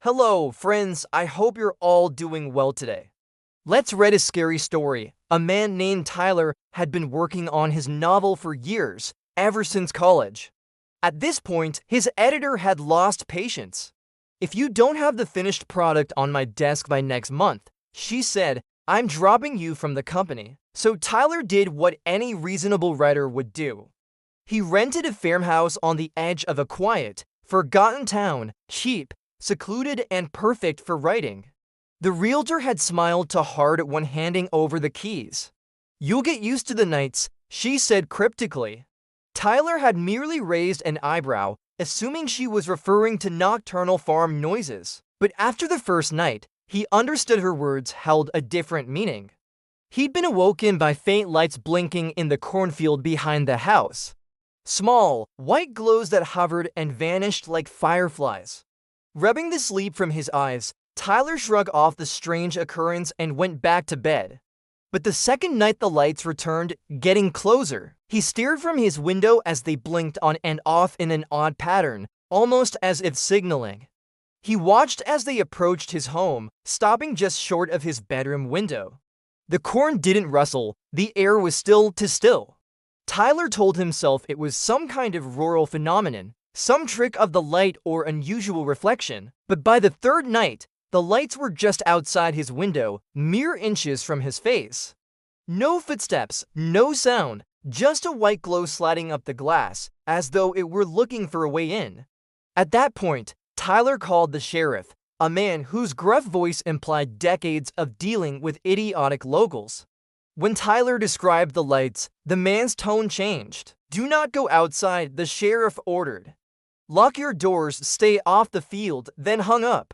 Hello, friends. I hope you're all doing well today. Let's read a scary story. A man named Tyler had been working on his novel for years, ever since college. At this point, his editor had lost patience. If you don't have the finished product on my desk by next month, she said, I'm dropping you from the company. So Tyler did what any reasonable writer would do. He rented a farmhouse on the edge of a quiet, forgotten town, cheap, secluded, and perfect for writing. The realtor had smiled too hard when handing over the keys. You'll get used to the nights, she said cryptically. Tyler had merely raised an eyebrow, assuming she was referring to nocturnal farm noises. But after the first night, he understood her words held a different meaning. He'd been awoken by faint lights blinking in the cornfield behind the house. Small, white glows that hovered and vanished like fireflies. Rubbing the sleep from his eyes, Tyler shrugged off the strange occurrence and went back to bed. But the second night the lights returned, getting closer. He stared from his window as they blinked on and off in an odd pattern, almost as if signaling. He watched as they approached his home, stopping just short of his bedroom window. The corn didn't rustle, the air was still to still. Tyler told himself it was some kind of rural phenomenon, some trick of the light or unusual reflection. But by the third night, the lights were just outside his window, mere inches from his face. No footsteps, no sound, just a white glow sliding up the glass, as though it were looking for a way in. At that point, Tyler called the sheriff, a man whose gruff voice implied decades of dealing with idiotic locals. When Tyler described the lights, the man's tone changed. Do not go outside, the sheriff ordered. Lock your doors, stay off the field, then hung up.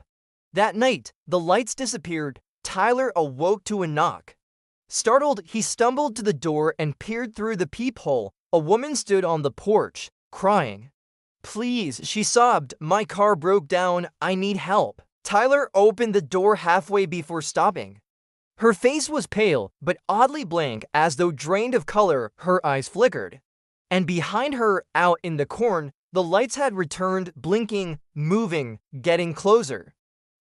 That night, the lights disappeared. Tyler awoke to a knock. Startled, he stumbled to the door and peered through the peephole. A woman stood on the porch, crying. Please, she sobbed, my car broke down, I need help. Tyler opened the door halfway before stopping. Her face was pale, but oddly blank, as though drained of color. Her eyes flickered. And behind her, out in the corn, the lights had returned, blinking, moving, getting closer.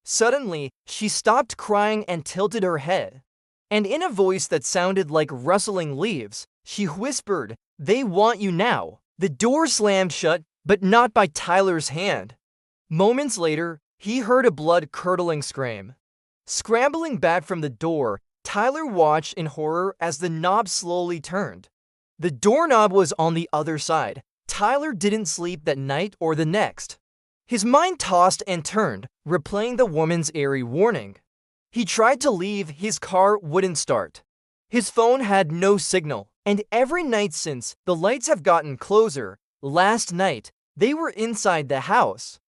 Suddenly, she stopped crying and tilted her head. And in a voice that sounded like rustling leaves, she whispered, they want you now. The door slammed shut, but not by Tyler's hand. Moments later, he heard a blood-curdling scream. Scrambling back from the door, Tyler watched in horror as the knob slowly turned. The doorknob was on the other side. Tyler didn't sleep that night or the next. His mind tossed and turned, replaying the woman's eerie warning. He tried to leave, his car wouldn't start. His phone had no signal, and every night since, the lights have gotten closer. Last night, they were inside the house.